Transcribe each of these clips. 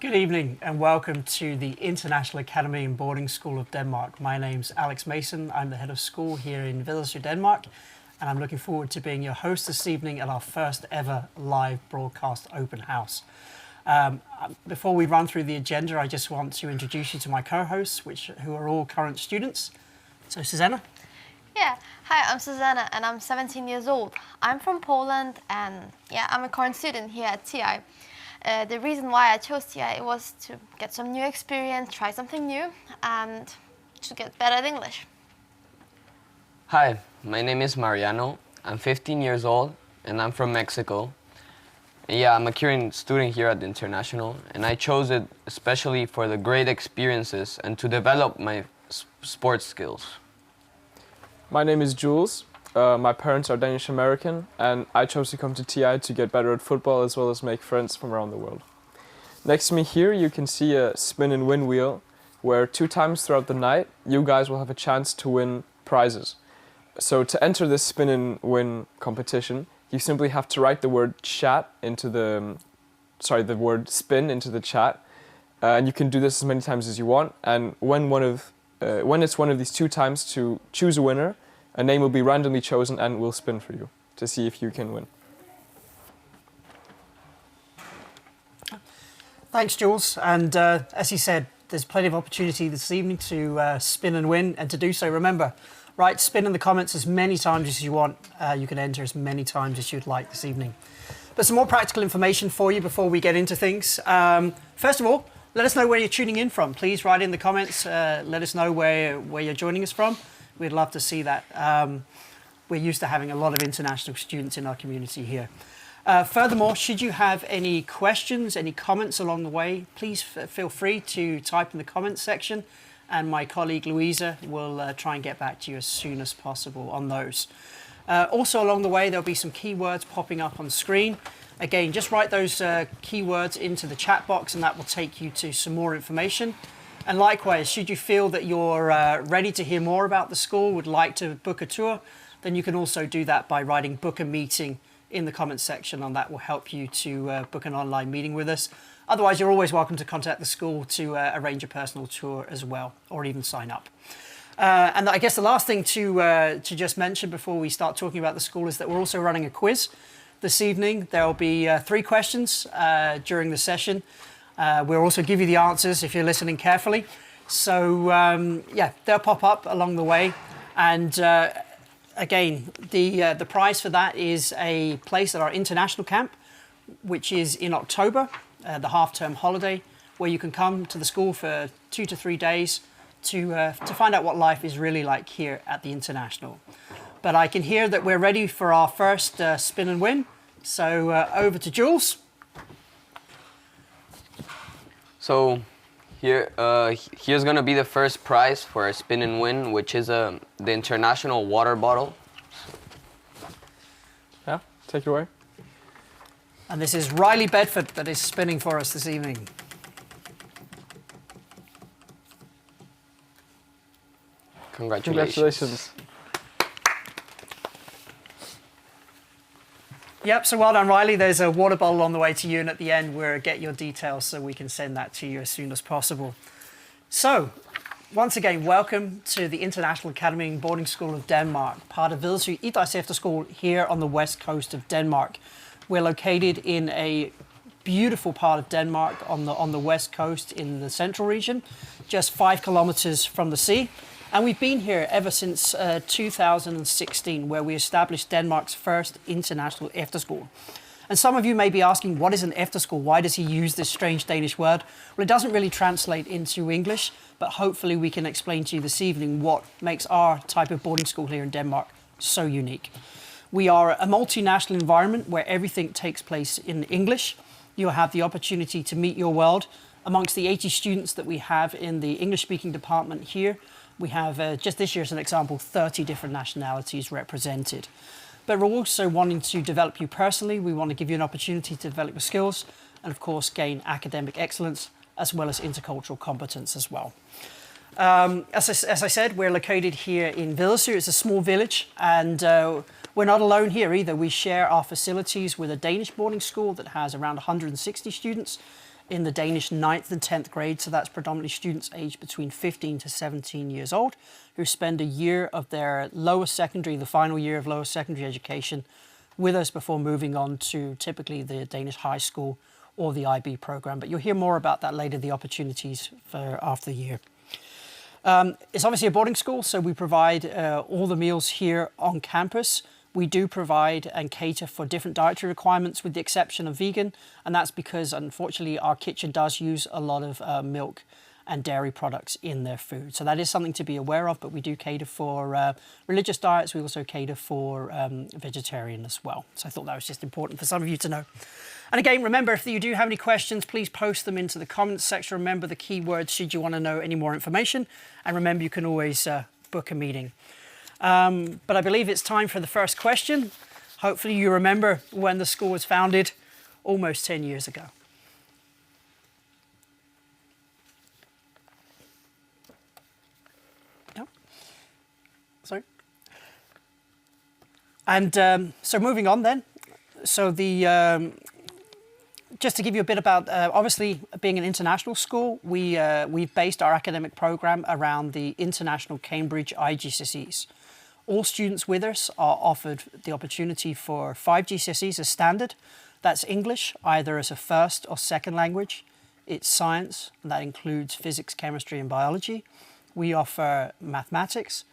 Good evening and welcome to the International Academy and Boarding School of Denmark. My name's Alex Mason. I'm the head of school here in Vedersø, Denmark, and I'm looking forward to being your host this evening at our first ever live broadcast open house. Before we run through the agenda, I just want to introduce you to my co-hosts, who are all current students. So, Susanna? Yeah, hi, I'm Susanna and I'm 17 years old. I'm from Poland and I'm a current student here at TI. The reason why I chose TI was to get some new experience, try something new, and to get better at English. Hi, my name is Mariano. I'm 15 years old and I'm from Mexico. Yeah, I'm a current student here at the International, and I chose it especially for the great experiences and to develop my sports skills. My name is Jules. My parents are Danish American, and I chose to come to TI to get better at football as well as make friends from around the world. Next to me here you can see a spin and win wheel where 2 times throughout the night you guys will have a chance to win prizes. So to enter this spin and win competition, you simply have to write the word chat into the word spin into the chat, and you can do this as many times as you want. And when it's one of these 2 times to choose a winner, a name will be randomly chosen and will spin for you to see if you can win. Thanks, Jules. And as he said, there's plenty of opportunity this evening to spin and win. And to do so, remember, write spin in the comments as many times as you want. You can enter as many times as you'd like this evening. But some more practical information for you before we get into things. First of all, let us know where you're tuning in from. Please write in the comments. Let us know where you're joining us from. We'd love to see that. We're used to having a lot of international students in our community here. Furthermore, should you have any questions, any comments along the way, please feel free to type in the comments section, and my colleague Louisa will try and get back to you as soon as possible on those. Also along the way, there'll be some keywords popping up on screen. Again, just write those keywords into the chat box and that will take you to some more information. And likewise, should you feel that you're ready to hear more about the school, would like to book a tour, then you can also do that by writing book a meeting in the comments section, and that will help you to book an online meeting with us. Otherwise, you're always welcome to contact the school to arrange a personal tour as well, or even sign up. And I guess the last thing to just mention before we start talking about the school is that we're also running a quiz this evening. There will be 3 questions during the session. We'll also give you the answers if you're listening carefully. So they'll pop up along the way. And again, the prize for that is a place at our international camp, which is in October, the half-term holiday, where you can come to the school for 2 to 3 days to find out what life is really like here at the International. But I can hear that we're ready for our first spin and win. So over to Jules. So here's going to be the first prize for our spin and win, which is the International water bottle. Yeah, take it away. And this is Riley Bedford that is spinning for us this evening. Congratulations. Yep, so well done, Riley. There's a water bottle on the way to you, and at the end we'll get your details so we can send that to you as soon as possible. So, once again, welcome to the International Academy and Boarding School of Denmark, part of Danish Efterskole here on the west coast of Denmark. We're located in a beautiful part of Denmark on the west coast in the central region, just 5 kilometers from the sea. And we've been here ever since 2016, where we established Denmark's first international efterskole. And some of you may be asking, what is an efterskole? Why does he use this strange Danish word? Well, it doesn't really translate into English, but hopefully we can explain to you this evening what makes our type of boarding school here in Denmark so unique. We are a multinational environment where everything takes place in English. You'll have the opportunity to meet your world. Amongst the 80 students that we have in the English-speaking department here, we have, just this year as an example, 30 different nationalities represented. But we're also wanting to develop you personally. We want to give you an opportunity to develop your skills and, of course, gain academic excellence as well as intercultural competence as well. As I said, we're located here in Vedersø. It's a small village, and We're not alone here either. We share our facilities with a Danish boarding school that has around 160 students in the Danish 9th and 10th grade. So that's predominantly students aged between 15 to 17 years old who spend a year of their lower secondary, the final year of lower secondary education with us before moving on to typically the Danish high school or the IB program. But you'll hear more about that later, the opportunities for after the year. It's obviously a boarding school, so we provide all the meals here on campus. We do provide and cater for different dietary requirements with the exception of vegan, and that's because unfortunately our kitchen does use a lot of milk and dairy products in their food. So that is something to be aware of, but we do cater for religious diets. We also cater for vegetarian as well. So I thought that was just important for some of you to know. And again, remember, if you do have any questions, please post them into the comments section. Remember the keywords should you want to know any more information. And remember, you can always book a meeting. But I believe it's time for the first question. Hopefully you remember when the school was founded almost 10 years ago. No? Sorry. And so moving on then. So just to give you a bit about, obviously being an international school, we've based our academic program around the international Cambridge IGCSEs. All students with us are offered the opportunity for 5 GCSEs as standard. That's English, either as a first or second language. It's science, and that includes physics, chemistry, and biology. We offer mathematics.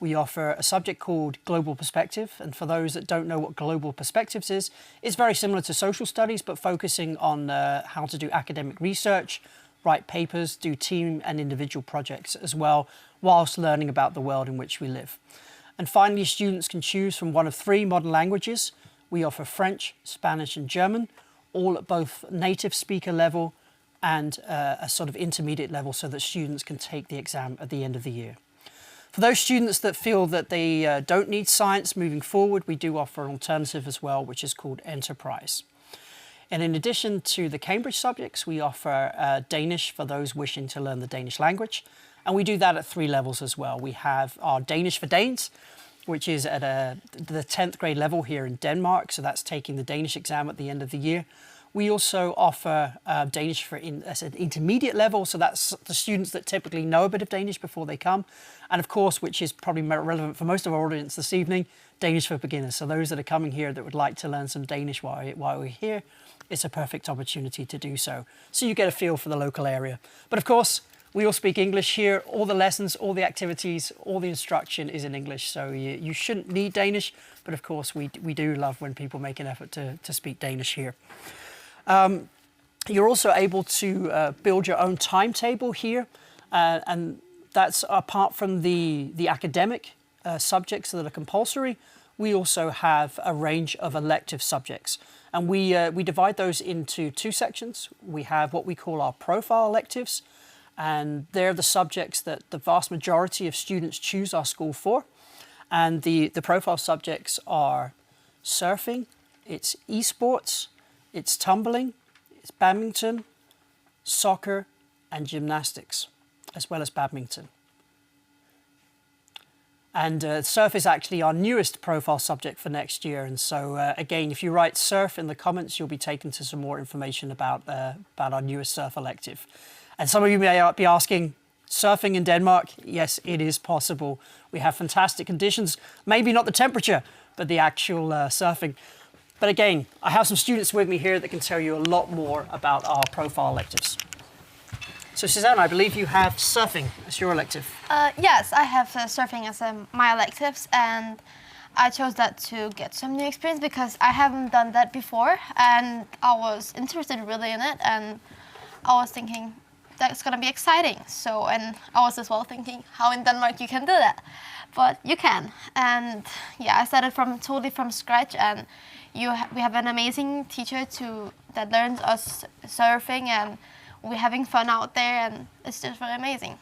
We offer a subject called Global Perspective, and for those that don't know what Global Perspectives is, it's very similar to social studies, but focusing on how to do academic research, write papers, do team and individual projects as well, whilst learning about the world in which we live. And finally, students can choose from one of 3 modern languages. We offer French, Spanish, and German, all at both native speaker level and a sort of intermediate level so that students can take the exam at the end of the year. For those students that feel that they don't need science moving forward, we do offer an alternative as well, which is called Enterprise. And in addition to the Cambridge subjects, we offer Danish for those wishing to learn the Danish language. And we do that at 3 levels as well. We have our Danish for Danes, which is at the 10th grade level here in Denmark. So that's taking the Danish exam at the end of the year. We also offer Danish for as an intermediate level, so that's the students that typically know a bit of Danish before they come. And of course, which is probably relevant for most of our audience this evening, Danish for beginners. So those that are coming here that would like to learn some Danish while we're here, it's a perfect opportunity to do so. So you get a feel for the local area. But of course, we all speak English here. All the lessons, all the activities, all the instruction is in English. So you shouldn't need Danish, but of course we do love when people make an effort to speak Danish here. You're also able to build your own timetable here, and that's apart from the academic subjects that are compulsory. We also have a range of elective subjects, and we divide those into 2 sections. We have what we call our profile electives, and they're the subjects that the vast majority of students choose our school for. And the profile subjects are surfing, it's esports, it's tumbling, it's badminton, soccer, and gymnastics, as well as badminton. And surf is actually our newest profile subject for next year. And so, again, if you write surf in the comments, you'll be taken to some more information about our newest surf elective. And some of you may be asking, surfing in Denmark? Yes, it is possible. We have fantastic conditions, maybe not the temperature, but the actual surfing. But again, I have some students with me here that can tell you a lot more about our profile electives. So Susanna, I believe you have surfing as your elective. Yes, I have surfing as my electives, and I chose that to get some new experience because I haven't done that before, and I was interested really in it, and I was thinking that's gonna be exciting. So, and I was as well thinking how in Denmark you can do that, but you can. And yeah, I started totally from scratch, and we have an amazing teacher that learns us surfing, and we're having fun out there, and it's just really amazing.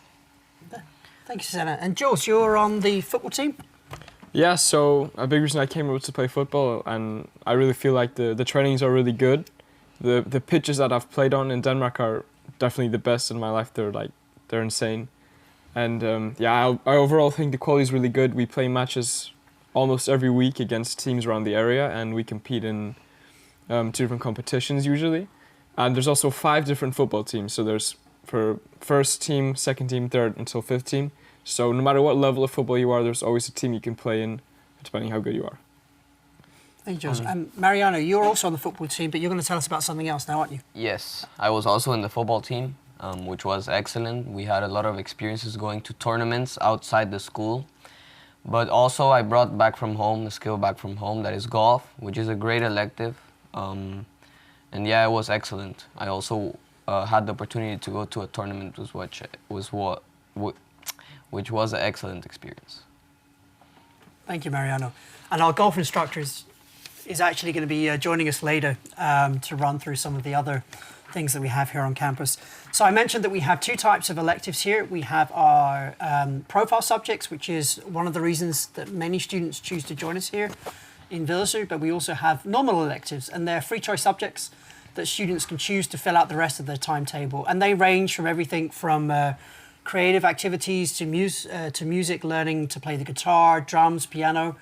Thank you, Susanna. And Jules, you're on the football team? Yeah, so a big reason I came was to play football, and I really feel like the trainings are really good. The pitches that I've played on in Denmark are definitely the best in my life. They're insane. And yeah, I overall think the quality is really good. We play matches almost every week against teams around the area, and we compete in 2 different competitions usually. And there's also 5 different football teams. So there's for first team, second team, third until 5th team. So no matter what level of football you are, there's always a team you can play in, depending how good you are. Thank you, Joseph. Mariano, you're also on the football team, but you're going to tell us about something else now, aren't you? Yes, I was also in the football team, which was excellent. We had a lot of experiences going to tournaments outside the school. But also I brought back from home, the skill back from home, that is golf, which is a great elective. And yeah, it was excellent. I also had the opportunity to go to a tournament, which was an excellent experience. Thank you, Mariano. And our golf instructor is actually going to be joining us later to run through some of the other things that we have here on campus. So I mentioned that we have 2 types of electives here. We have our profile subjects, which is one of the reasons that many students choose to join us here in Vedersø, but we also have normal electives, and they're free choice subjects that students can choose to fill out the rest of their timetable. And they range from everything from creative activities to music, learning to play the guitar, drums, piano,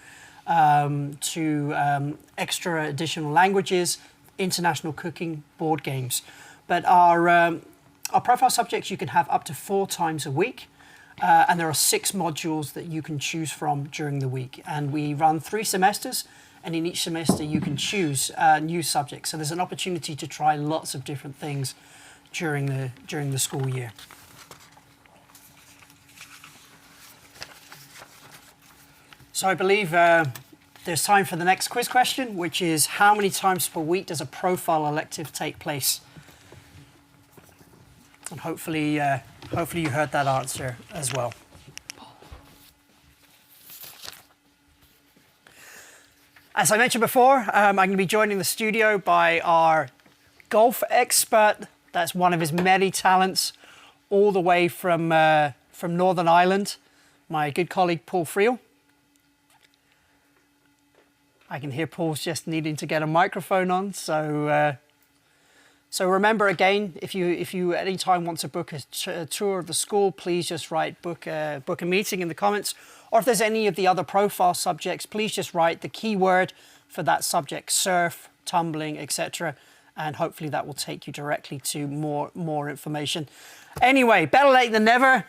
to extra additional languages, international cooking, board games. But our profile subjects you can have up to 4 times a week, and there are 6 modules that you can choose from during the week. And we run 3 semesters, and in each semester you can choose new subjects. So there's an opportunity to try lots of different things during the school year. So I believe there's time for the next quiz question, which is how many times per week does a profile elective take place? And hopefully you heard that answer as well. As I mentioned before, I'm going to be joined in the studio by our golf expert. That's one of his many talents, all the way from Northern Ireland, my good colleague Paul Friel. I can hear Paul's just needing to get a microphone on. So remember again, if you at any time want to book a tour of the school, please just write book a meeting in the comments. Or if there's any of the other profile subjects, please just write the keyword for that subject: surf, tumbling, etc. And hopefully that will take you directly to more information. Anyway, better late than never.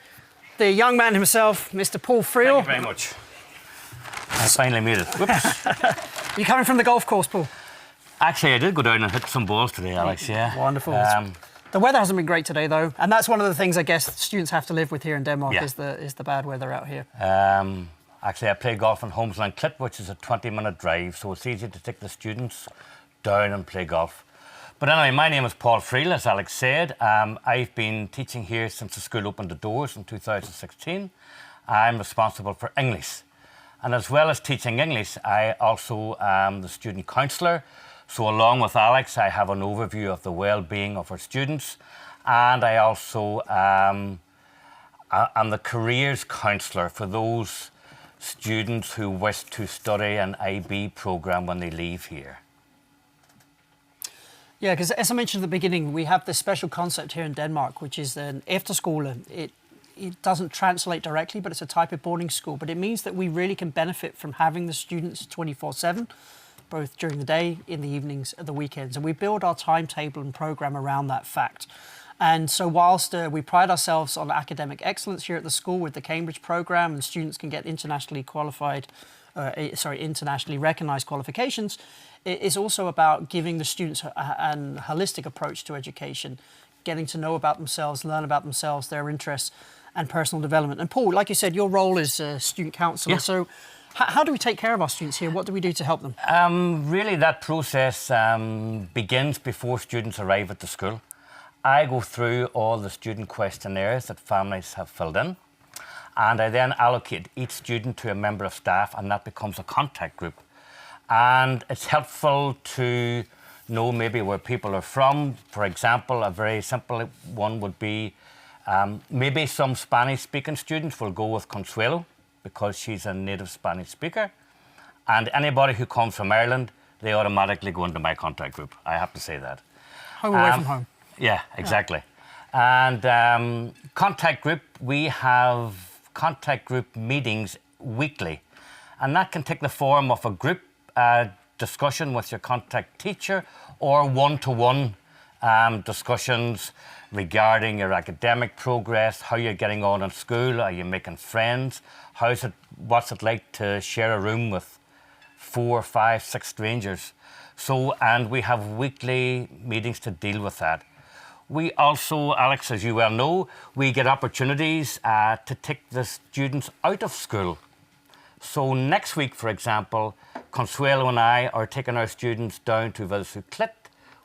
The young man himself, Mr. Paul Friel. Thank you very much. I finally made it. Whoops. You coming from the golf course, Paul? Actually, I did go down and hit some balls today, Alex, yeah. Wonderful. The weather hasn't been great today, though, and that's one of the things I guess students have to live with here in Denmark, Yeah. is the bad weather out here. Actually, I play golf in Holmesland Clip, which is a 20-minute drive, so it's easy to take the students down and play golf. But anyway, my name is Paul Friel, as Alex said. I've been teaching here since the school opened the doors in 2016. I'm responsible for English. And as well as teaching English, I also am the student counsellor. So along with Alex, I have an overview of the well-being of our students. And I also am the careers counsellor for those students who wish to study an IB programme when they leave here. Yeah, because as I mentioned at the beginning, we have this special concept here in Denmark, which is an Efterskole. It doesn't translate directly, but it's a type of boarding school. But it means that we really can benefit from having the students 24/7, both during the day, in the evenings, and the weekends. And we build our timetable and program around that fact. And so whilst we pride ourselves on academic excellence here at the school with the Cambridge program, and students can get internationally recognized qualifications, it is also about giving the students a holistic approach to education, getting to know about themselves, learn about themselves, their interests, and personal development. And Paul, like you said, your role is student counsellor. Yeah. So how do we take care of our students here? What do we do to help them? Really, that process begins before students arrive at the school. I go through all the student questionnaires that families have filled in, and I then allocate each student to a member of staff, and that becomes a contact group. And it's helpful to know maybe where people are from. For example, a very simple one would be maybe some Spanish-speaking students will go with Consuelo because she's a native Spanish speaker. And anybody who comes from Ireland, they automatically go into my contact group. I have to say that. Home away from home. Yeah, exactly. Yeah. And contact group, we have contact group meetings weekly. And that can take the form of a group discussion with your contact teacher or one-to-one discussions regarding your academic progress, how you're getting on in school, are you making friends, what's it like to share a room with 4, 5, 6 strangers. So, and we have weekly meetings to deal with that. We also, Alex, as you well know, we get opportunities to take the students out of school. So next week, for example, Consuelo and I are taking our students down to Vedersø,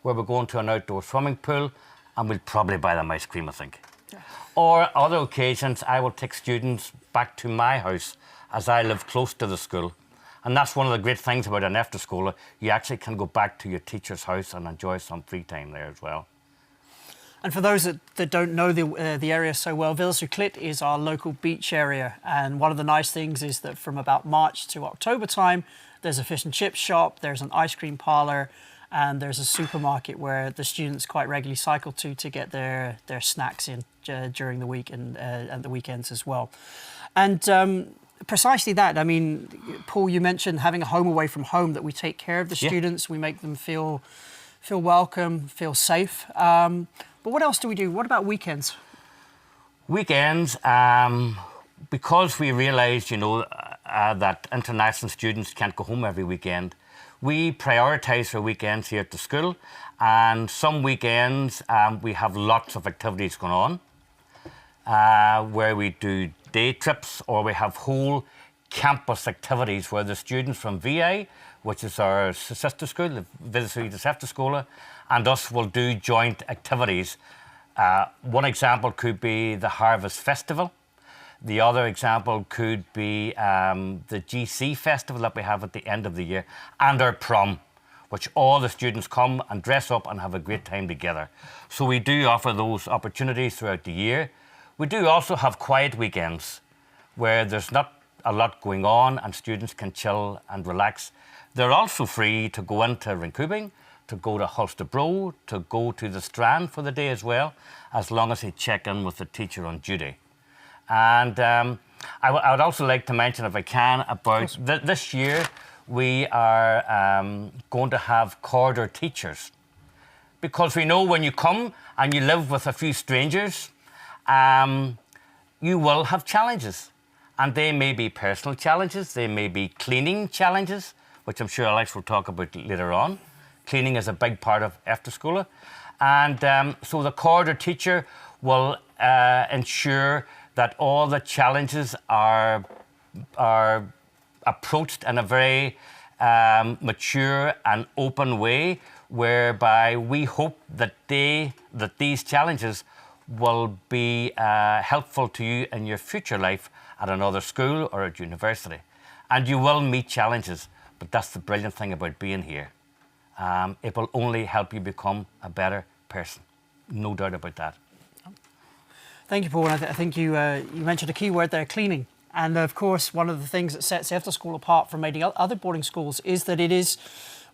where we're going to an outdoor swimming pool, and we'll probably buy them ice cream, I think. Yeah. Or other occasions, I will take students back to my house, as I live close to the school. And that's one of the great things about an Efterskole. You actually can go back to your teacher's house and enjoy some free time there as well. And for those that don't know the area so well, Vedersø is our local beach area. And one of the nice things is that from about March to October time, there's a fish and chip shop, there's an ice cream parlour, and there's a supermarket where the students quite regularly cycle to get their snacks in during the week and the weekends as well. And precisely that, I mean, Paul, you mentioned having a home away from home, that we take care of the students, we make them feel welcome, feel safe. But what else do we do? What about weekends? Weekends, because we realised, that international students can't go home every weekend, we prioritise our weekends here at the school. And some weekends we have lots of activities going on, where we do day trips, or we have whole campus activities where the students from VA, which is our sister school, the Danish Efterskole, and us will do joint activities. One example could be the Harvest Festival. The other example could be the GC Festival that we have at the end of the year, and our prom, which all the students come and dress up and have a great time together. So we do offer those opportunities throughout the year. We do also have quiet weekends where there's not a lot going on and students can chill and relax. They're also free to go into Rinkubing, to go to Holstebro, to go to the Strand for the day as well, as long as they check in with the teacher on duty. And I would also like to mention, if I can, about this year we are going to have corridor teachers. Because we know when you come and you live with a few strangers, you will have challenges. And they may be personal challenges, they may be cleaning challenges, which I'm sure Alex will talk about later on. Cleaning is a big part of Efterskole. And so the corridor teacher will ensure that all the challenges are approached in a very mature and open way, whereby we hope that these challenges will be helpful to you in your future life at another school or at university. And you will meet challenges, but that's the brilliant thing about being here. It will only help you become a better person, no doubt about that. Thank you, Paul. I think you mentioned a key word there, cleaning. And of course, one of the things that sets Efterskole apart from many other boarding schools is that it is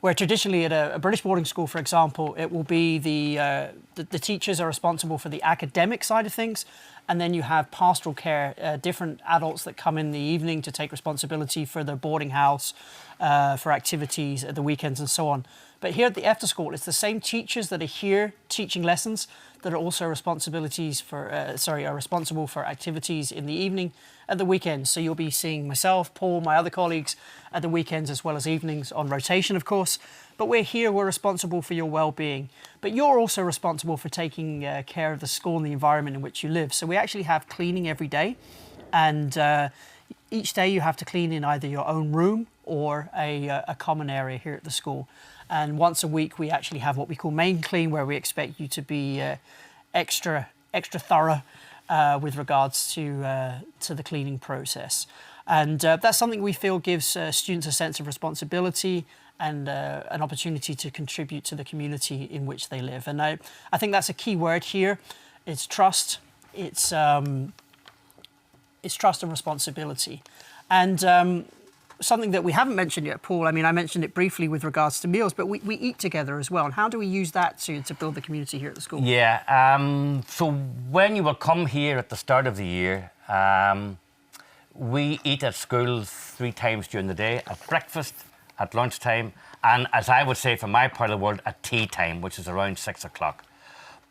where traditionally at a British boarding school, for example, it will be the teachers are responsible for the academic side of things, and then you have pastoral care, different adults that come in the evening to take responsibility for the boarding house, for activities at the weekends and so on. But here at the Efterskole, it's the same teachers that are here teaching lessons that are also responsible for activities in the evening at the weekends. So you'll be seeing myself, Paul, my other colleagues at the weekends as well as evenings on rotation, of course. But we're here, we're responsible for your well-being. But you're also responsible for taking care of the school and the environment in which you live. So we actually have cleaning every day. And each day you have to clean in either your own room or a common area here at the school. And once a week we actually have what we call main clean, where we expect you to be extra thorough with regards to the cleaning process. And that's something we feel gives students a sense of responsibility and an opportunity to contribute to the community in which they live. And I think that's a key word here. It's trust. It's trust and responsibility. And something that we haven't mentioned yet, Paul, I mean, I mentioned it briefly with regards to meals, but we eat together as well. And how do we use that to build the community here at the school? Yeah, so when you will come here at the start of the year, we eat at school 3 times during the day, at breakfast, at lunchtime, and as I would say from my part of the world, at tea time, which is around 6 o'clock.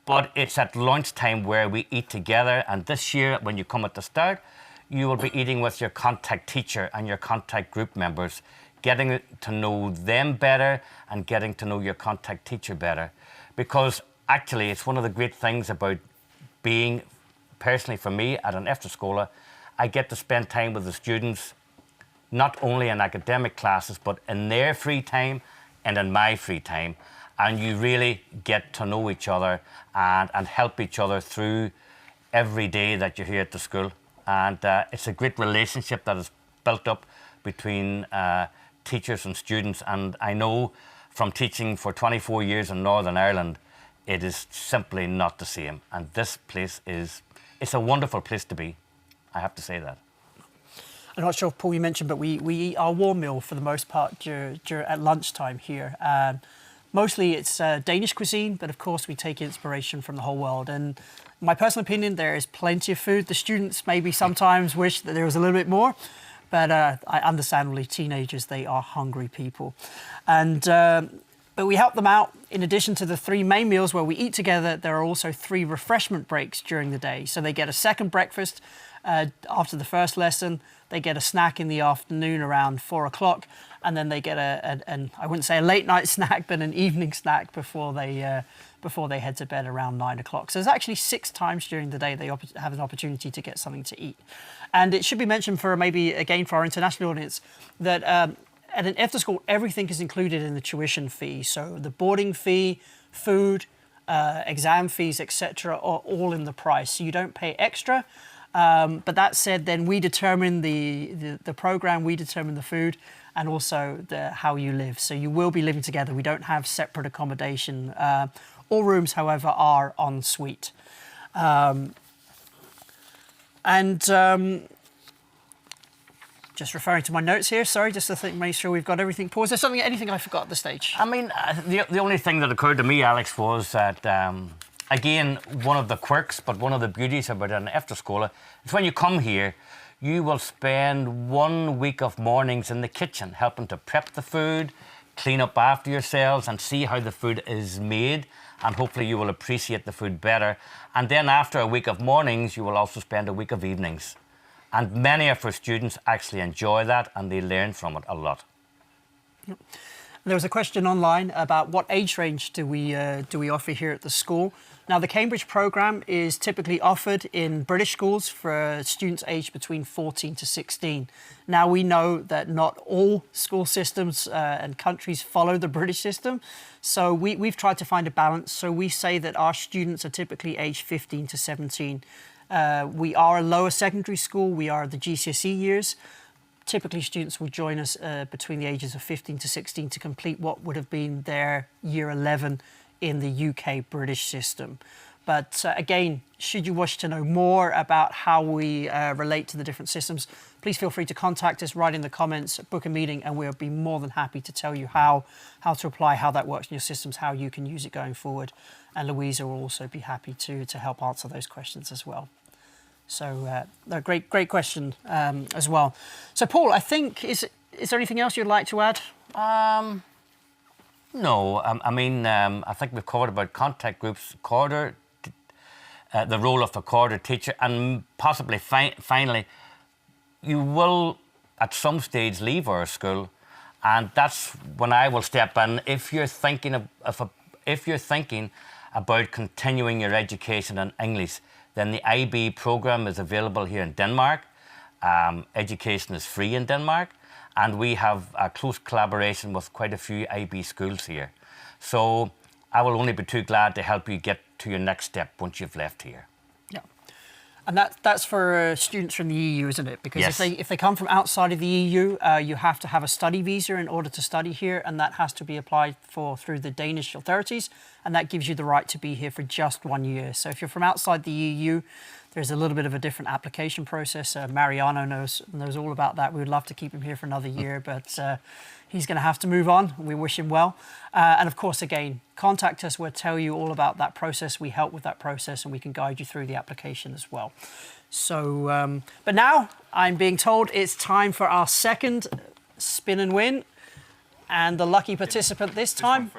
But it's at lunchtime where we eat together, and this year, when you come at the start, you will be eating with your contact teacher and your contact group members, getting to know them better and getting to know your contact teacher better. Because actually, it's one of the great things about being, personally for me, at an Efterskole, I get to spend time with the students, not only in academic classes, but in their free time and in my free time. And you really get to know each other and help each other through every day that you're here at the school. And it's a great relationship that is built up between teachers and students. And I know from teaching for 24 years in Northern Ireland, it is simply not the same. And this place it's a wonderful place to be. I have to say that. I'm not sure if Paul you mentioned, but we eat our warm meal for the most part at lunchtime here. Mostly it's Danish cuisine, but of course we take inspiration from the whole world. And in my personal opinion, there is plenty of food. The students maybe sometimes wish that there was a little bit more, but understandably, teenagers, they are hungry people. And but we help them out. In addition to the 3 main meals where we eat together, there are also 3 refreshment breaks during the day. So they get a second breakfast after the first lesson. They get a snack in the afternoon around 4 o'clock, and then they get an I wouldn't say a late night snack, but an evening snack before they head to bed around 9 o'clock. So there's actually 6 times during the day they have an opportunity to get something to eat. And it should be mentioned for maybe again for our international audience that at an Efterskole, everything is included in the tuition fee. So the boarding fee, food, exam fees, etc., are all in the price. So you don't pay extra. But that said, then we determine the program, we determine the food, and also how you live. So you will be living together. We don't have separate accommodation. All rooms, however, are en suite. Just referring to my notes here, sorry, just to make sure we've got everything paused. Is there anything I forgot at this stage? I mean, the only thing that occurred to me, Alex, was that, again, one of the quirks, but one of the beauties about an Efterskole is when you come here, you will spend 1 week of mornings in the kitchen, helping to prep the food, clean up after yourselves, and see how the food is made. And hopefully you will appreciate the food better. And then after a week of mornings, you will also spend a week of evenings. And many of our students actually enjoy that, and they learn from it a lot. Yep. There was a question online about what age range do we offer here at the school. Now, the Cambridge programme is typically offered in British schools for students aged between 14 to 16. Now, we know that not all school systems and countries follow the British system, so we've tried to find a balance. So we say that our students are typically aged 15 to 17. We are a lower secondary school. We are the GCSE years. Typically, students will join us between the ages of 15 to 16 to complete what would have been their year 11 in the UK British system. But again, should you wish to know more about how we relate to the different systems, please feel free to contact us, write in the comments, book a meeting, and we'll be more than happy to tell you how to apply, how that works in your systems, how you can use it going forward. And Louisa will also be happy to help answer those questions as well. So a great question as well. So Paul, I think, is there anything else you'd like to add? No, I mean, I think we've covered about contact groups, corridor, the role of the corridor teacher, and possibly finally, you will at some stage leave our school, and that's when I will step in. If you're thinking about continuing your education in English, then the IB program is available here in Denmark. Education is free in Denmark, and we have a close collaboration with quite a few IB schools here. So I will only be too glad to help you get to your next step once you've left here. Yeah, and that's for students from the EU, isn't it? Because yes. if they come from outside of the EU, you have to have a study visa in order to study here, and that has to be applied for through the Danish authorities, and that gives you the right to be here for just 1 year. So if you're from outside the EU, There's a little bit of a different application process. Mariano knows all about that. We would love to keep him here for another year, but he's going to have to move on. We wish him well. And of course, again, contact us. We'll tell you all about that process. We help with that process, and we can guide you through the application as well. So, but now I'm being told it's time for our second spin and win. And the lucky participant this time.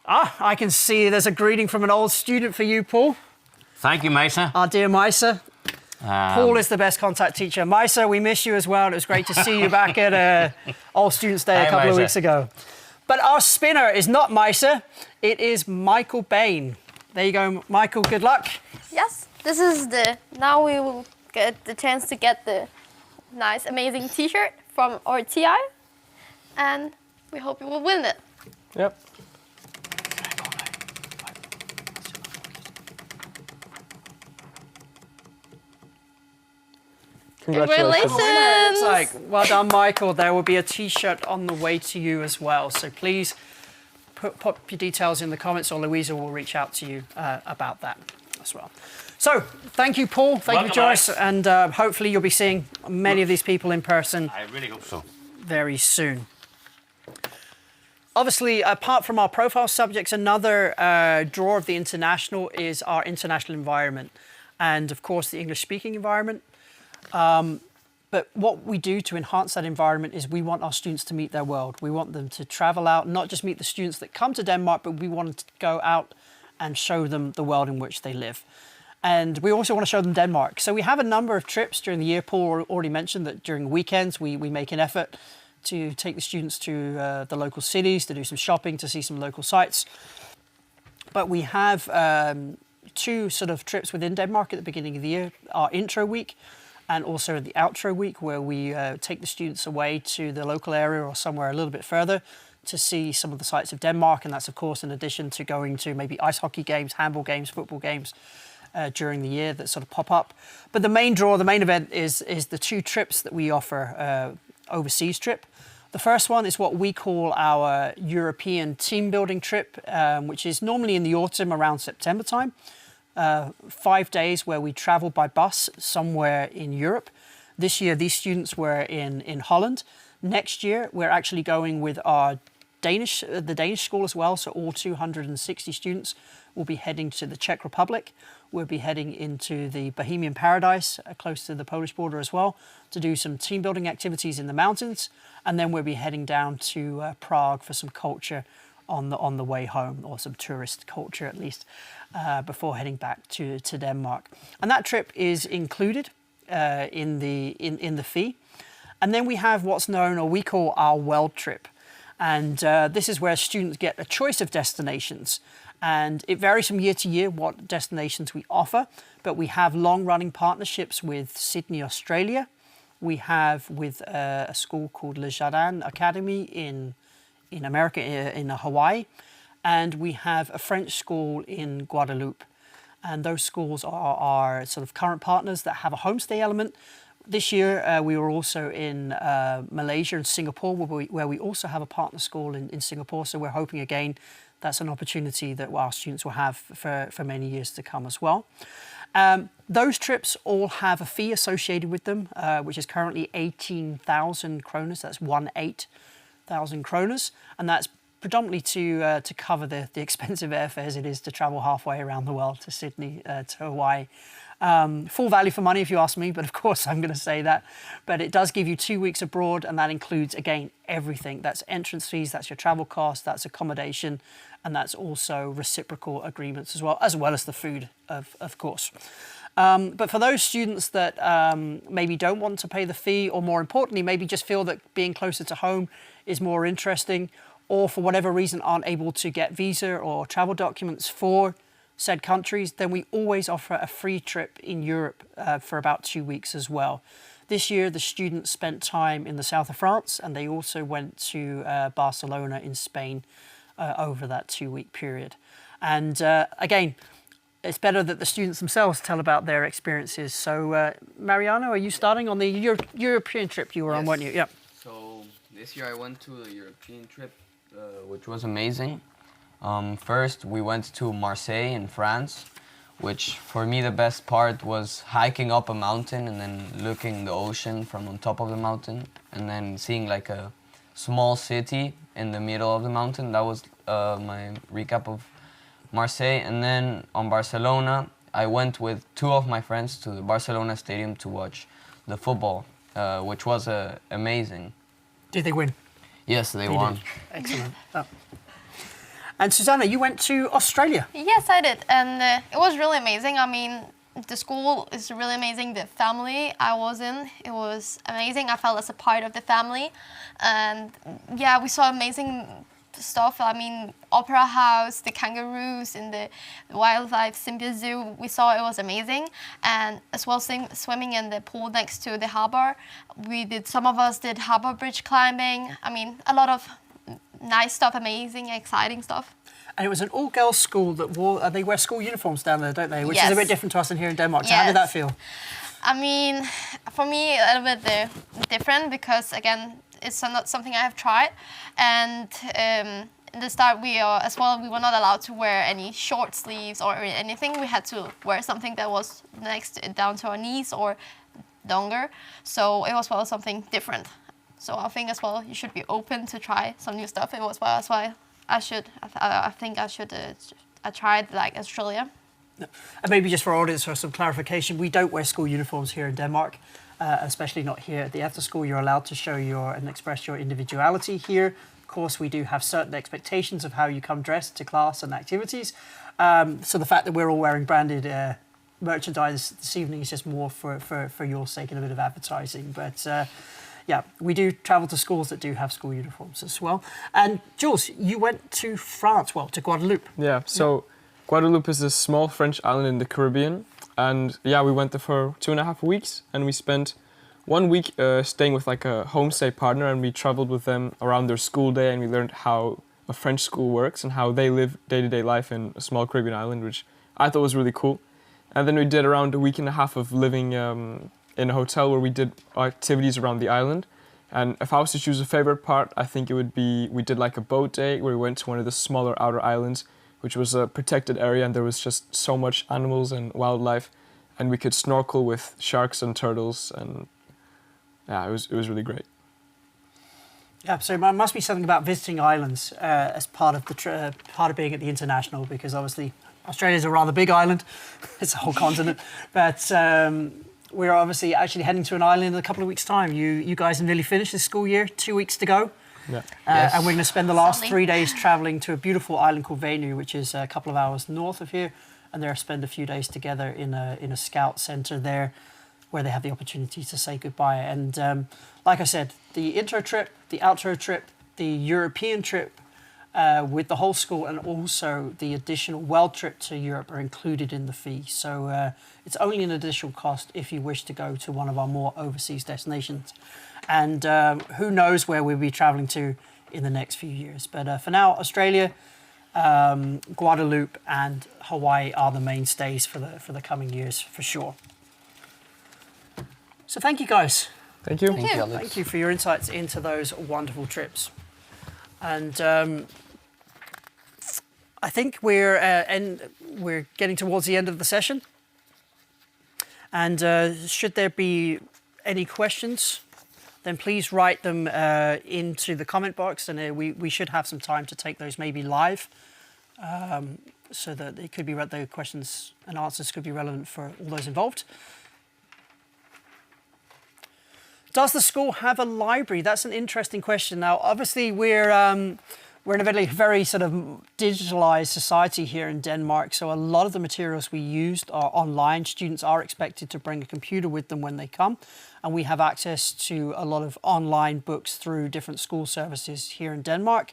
I can see there's a greeting from an old student for you, Paul. Thank you, Misa. Our dear Misa. Paul is the best contact teacher. Misa, we miss you as well. It was great to see you back at All Students Day a couple of weeks ago. But our spinner is not Misa. It is Michael Bain. There you go, Michael. Good luck. Yes, this is now we will get the chance to get the nice, amazing T-shirt from our TI. And we hope you will win it. Yep. Congratulations. It's like, well done, Michael. There will be a T-shirt on the way to you as well. So please pop your details in the comments, or Louisa will reach out to you about that as well. So thank you, Paul. Thank you, Joyce. And hopefully you'll be seeing many of these people in person. I really hope so. Very soon. Obviously, apart from our profile subjects, another draw of the international is our international environment. And of course, the English-speaking environment. But what we do to enhance that environment is we want our students to meet their world. We want them to travel out, not just meet the students that come to Denmark, but we want to go out and show them the world in which they live. And we also want to show them Denmark. So we have a number of trips during the year. Paul already mentioned that during weekends, we make an effort to take the students to the local cities, to do some shopping, to see some local sites. But we have two sort of trips within Denmark at the beginning of the year, our intro week, and also the outro week, where we take the students away to the local area or somewhere a little bit further to see some of the sights of Denmark. And that's, of course, in addition to going to maybe ice hockey games, handball games, football games during the year that sort of pop up. But the main draw, the main event is the two trips that we offer, overseas trip. The first one is what we call our European team building trip, which is normally in the autumn around September time. 5 days where we travel by bus somewhere in Europe. This year, these students were in Holland. Next year, we're actually going with our the Danish school as well. So all 260 students will be heading to the Czech Republic. We'll be heading into the Bohemian Paradise, close to the Polish border as well, to do some team building activities in the mountains. And then we'll be heading down to Prague for some culture on the way home, or some tourist culture at least, before heading back to Denmark. And that trip is included in the fee. And then we have what's known, or we call our world trip. And this is where students get a choice of destinations. And it varies from year to year what destinations we offer, but we have long-running partnerships with Sydney, Australia. We have with a school called Le Jardin Academy in America, in Hawaii. And we have a French school in Guadeloupe. And those schools are our sort of current partners that have a homestay element. This year, we were also in Malaysia and Singapore, where we also have a partner school in Singapore. So we're hoping, again, that's an opportunity that our students will have for many years to come as well. Those trips all have a fee associated with them, which is currently 18,000 kroners. That's 18,000 kroners. And that's predominantly to cover the expensive airfares it is to travel halfway around the world to Sydney, to Hawaii. Full value for money, if you ask me, but of course I'm going to say that. But it does give you 2 weeks abroad, and that includes, again, everything. That's entrance fees, that's your travel costs, that's accommodation, and that's also reciprocal agreements as well as the food, of course. But for those students that maybe don't want to pay the fee, or more importantly, maybe just feel that being closer to home is more interesting, or for whatever reason aren't able to get visa or travel documents for said countries, then we always offer a free trip in Europe for about 2 weeks as well. This year, the students spent time in the south of France, and they also went to Barcelona in Spain over that 2-week period. And again, it's better that the students themselves tell about their experiences. So, Mariano, are you starting on the European trip you were on, weren't you? Yeah. So this year I went to a European trip, which was amazing. First, we went to Marseille in France, which for me the best part was hiking up a mountain and then looking the ocean from on top of the mountain and then seeing like a small city in the middle of the mountain. That was my recap of Marseille. And then on Barcelona, I went with 2 of my friends to the Barcelona stadium to watch the football, which was amazing. Did they win? Yes, they They won. did. Excellent. Oh. And Susanna, you went to Australia. Yes, I did, and it was really amazing. I mean, the school is really amazing. The family I was in, it was amazing. I felt as a part of the family, and yeah, we saw amazing stuff. I mean, Opera House, the kangaroos in the wildlife symbiont zoo. We saw it was amazing, and as well swimming in the pool next to the harbor. Some of us did harbor bridge climbing. I mean, a lot of nice stuff, amazing, exciting stuff. And it was an all-girls school that they wear school uniforms down there, don't they? Which is Yes. a bit different to us in here in Denmark. So how did that Yes. feel? I mean, for me, a little bit different because, again, it's not something I have tried. And in the start, we were not allowed to wear any short sleeves or anything. We had to wear something that was down to our knees or longer. So it was something different. So I think as well, you should be open to try some new stuff. It was that's why I think I should I tried like Australia. And maybe just for our audience, for some clarification, we don't wear school uniforms here in Denmark, especially not here at the Efterskole. You're allowed to show and express your individuality here. Of course, we do have certain expectations of how you come dressed to class and activities. So the fact that we're all wearing branded merchandise this evening is just more for your sake and a bit of advertising. But yeah, we do travel to schools that do have school uniforms as well. And Jules, you went to France, to Guadeloupe. Yeah, so Guadeloupe is a small French island in the Caribbean. And yeah, we went there for 2.5 weeks, and we spent 1 week staying with like a homestay partner, and we traveled with them around their school day, and we learned how a French school works and how they live day-to-day life in a small Caribbean island, which I thought was really cool. And then we did around 1.5 weeks of living in a hotel where we did activities around the island. And if I was to choose a favorite part, I think it would be, we did like a boat day where we went to one of the smaller outer islands, which was a protected area, and there was just so much animals and wildlife, and we could snorkel with sharks and turtles, and yeah, it was really great. Yeah, so there must be something about visiting islands as part of part of being at the international, because obviously Australia's a rather big island. It's a whole continent, but we're obviously actually heading to an island in a couple of weeks' time. You guys have nearly finished this school year, 2 weeks to go. Yeah. Yes. And we're going to spend the last Sadly. 3 days travelling to a beautiful island called Venu, which is a couple of hours north of here, and there spend a few days together in a scout centre there, where they have the opportunity to say goodbye. And like I said, the intro trip, the outro trip, the European trip with the whole school, and also the additional world trip to Europe are included in the fee. So it's only an additional cost if you wish to go to one of our more overseas destinations. And who knows where we'll be travelling to in the next few years. But for now, Australia, Guadeloupe and Hawaii are the mainstays for the coming years, for sure. So thank you, guys. Thank you. Thank you, Alex. Thank you for your insights into those wonderful trips. And I think we're getting towards the end of the session. And should there be any questions, then please write them into the comment box, and we should have some time to take those maybe live, so that it could be the questions and answers could be relevant for all those involved. Does the school have a library? That's an interesting question. Now, obviously, we're in a very sort of digitalized society here in Denmark, so a lot of the materials we used are online. Students are expected to bring a computer with them when they come, and we have access to a lot of online books through different school services here in Denmark.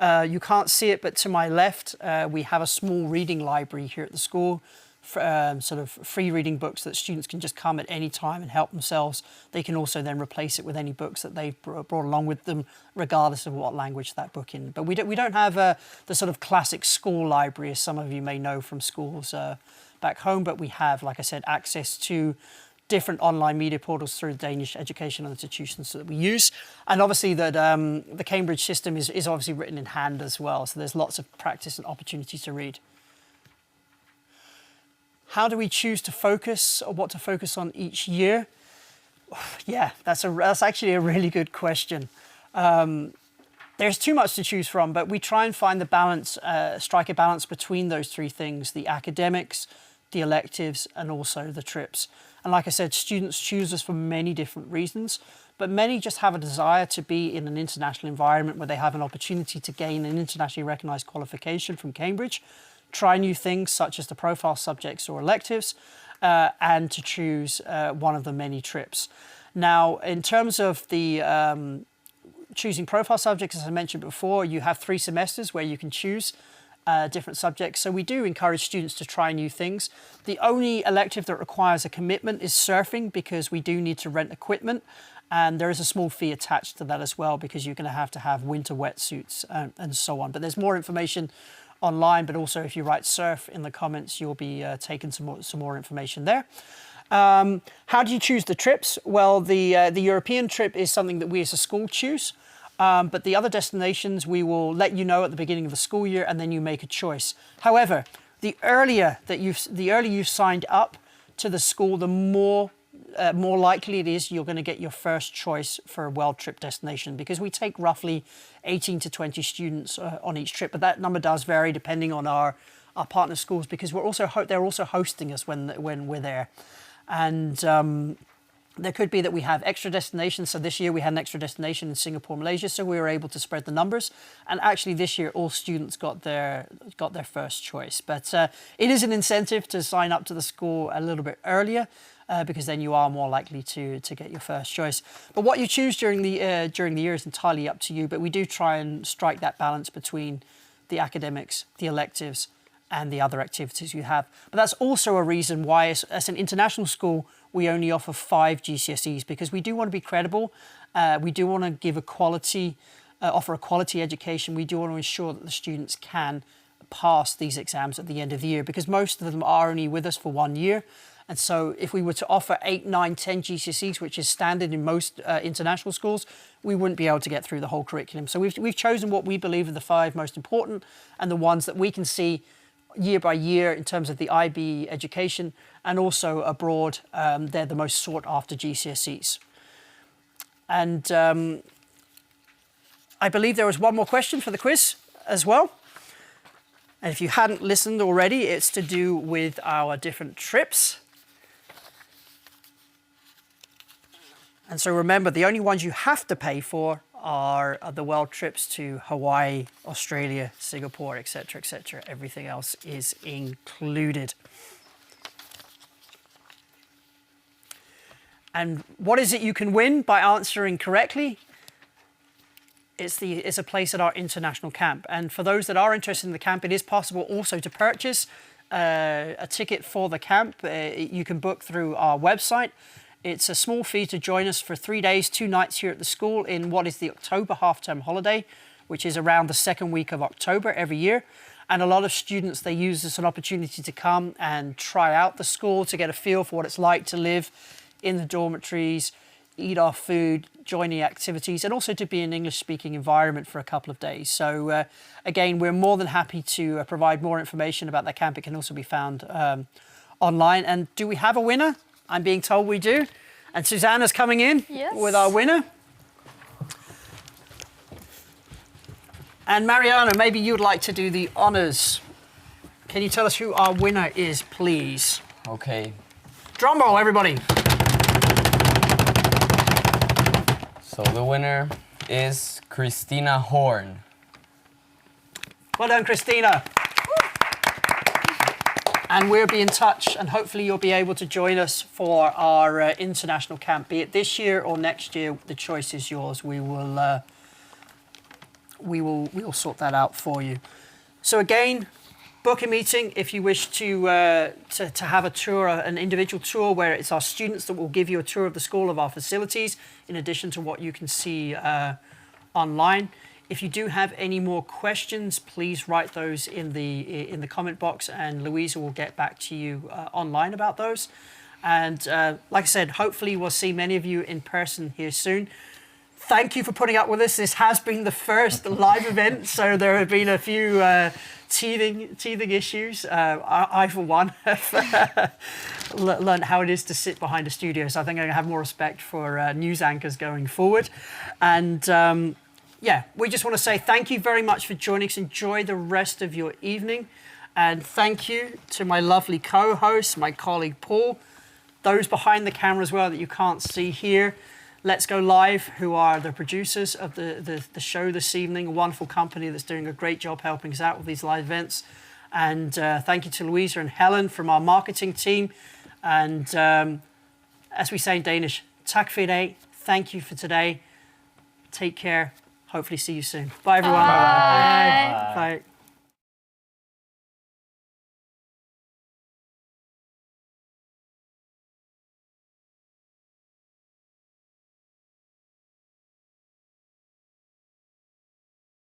You can't see it, but to my left, we have a small reading library here at the school, sort of free reading books that students can just come at any time and help themselves. They can also then replace it with any books that they've brought along with them, regardless of what language that book in. But we don't have the sort of classic school library, as some of you may know from schools back home, but we have, like I said, access to different online media portals through the Danish educational institutions that we use. And obviously that the Cambridge system is obviously written in hand as well, so there's lots of practice and opportunity to read. How do we choose to focus or what to focus on each year? Yeah, that's actually a really good question. There's too much to choose from, but we try and find the balance, strike a balance between those three things: the academics, the electives, and also the trips. And like I said, students choose us for many different reasons, but many just have a desire to be in an international environment where they have an opportunity to gain an internationally recognized qualification from Cambridge, try new things such as the profile subjects or electives, and to choose one of the many trips. Now, in terms of the choosing profile subjects, as I mentioned before, you have 3 semesters where you can choose different subjects. So we do encourage students to try new things. The only elective that requires a commitment is surfing, because we do need to rent equipment. And there is a small fee attached to that as well, because you're going to have winter wetsuits and so on. But there's more information online, but also if you write surf in the comments, you'll be taking some more information there. How do you choose the trips? Well, the European trip is something that we as a school choose. But the other destinations we will let you know at the beginning of the school year, and then you make a choice. However, the earlier you've signed up to the school, the more likely it is you're going to get your first choice for a world trip destination, because we take roughly 18 to 20 students on each trip, but that number does vary depending on our partner schools, because they're also hosting us when we're there. And there could be that we have extra destinations. So this year we had an extra destination in Singapore, Malaysia, so we were able to spread the numbers. And actually this year all students got their first choice. But it is an incentive to sign up to the school a little bit earlier, because then you are more likely to get your first choice. But what you choose during the year is entirely up to you. But we do try and strike that balance between the academics, the electives, and the other activities you have. But that's also a reason why, as an international school, we only offer 5 GCSEs, because we do want to be credible. We do want to give offer a quality education. We do want to ensure that the students can pass these exams at the end of the year, because most of them are only with us for 1 year. And so if we were to offer 8, 9, 10 GCSEs, which is standard in most international schools, we wouldn't be able to get through the whole curriculum. So we've chosen what we believe are the 5 most important, and the ones that we can see year by year in terms of the IB education, and also abroad, they're the most sought after GCSEs. And I believe there was one more question for the quiz as well. And if you hadn't listened already, it's to do with our different trips. And so remember, the only ones you have to pay for are the world trips to Hawaii, Australia, Singapore, etc., etc. Everything else is included. And what is it you can win by answering correctly? It's a place at our international camp. And for those that are interested in the camp, it is possible also to purchase a ticket for the camp. You can book through our website. It's a small fee to join us for 3 days, 2 nights here at the school in what is the October half-term holiday, which is around the 2nd week of October every year. And a lot of students, they use this as an opportunity to come and try out the school, to get a feel for what it's like to live in the dormitories, eat our food, join the activities, and also to be in an English-speaking environment for a couple of days. So again, we're more than happy to provide more information about that camp. It can also be found online. And do we have a winner? I'm being told we do. And Susanna's coming in with our winner. And Mariana, maybe you'd like to do the honors. Can you tell us who our winner is, please? Okay. Drum roll, everybody. So the winner is Christina Horn. Well done, Christina. And we'll be in touch, and hopefully you'll be able to join us for our international camp, be it this year or next year. The choice is yours. We will sort that out for you. So again, book a meeting if you wish to have a tour, an individual tour, where it's our students that will give you a tour of the school, of our facilities, in addition to what you can see online. If you do have any more questions, please write those in the comment box, and Louisa will get back to you online about those. And like I said, hopefully we'll see many of you in person here soon. thank you for putting up with us. This has been the first live event, so there have been a few teething issues. I for one, have learned how it is to sit behind a studio, so I think I'm going to have more respect for news anchors going forward. And yeah, we just want to say thank you very much for joining us. Enjoy the rest of your evening. And thank you to my lovely co-host, my colleague Paul, those behind the camera as well that you can't see here. Let's Go Live, who are the producers of the show this evening, a wonderful company that's doing a great job helping us out with these live events. And thank you to Louisa and Helen from our marketing team. And as we say in Danish, tak for i dag. Thank you for today. Take care. Hopefully see you soon. Bye, everyone. Bye. Bye. Bye.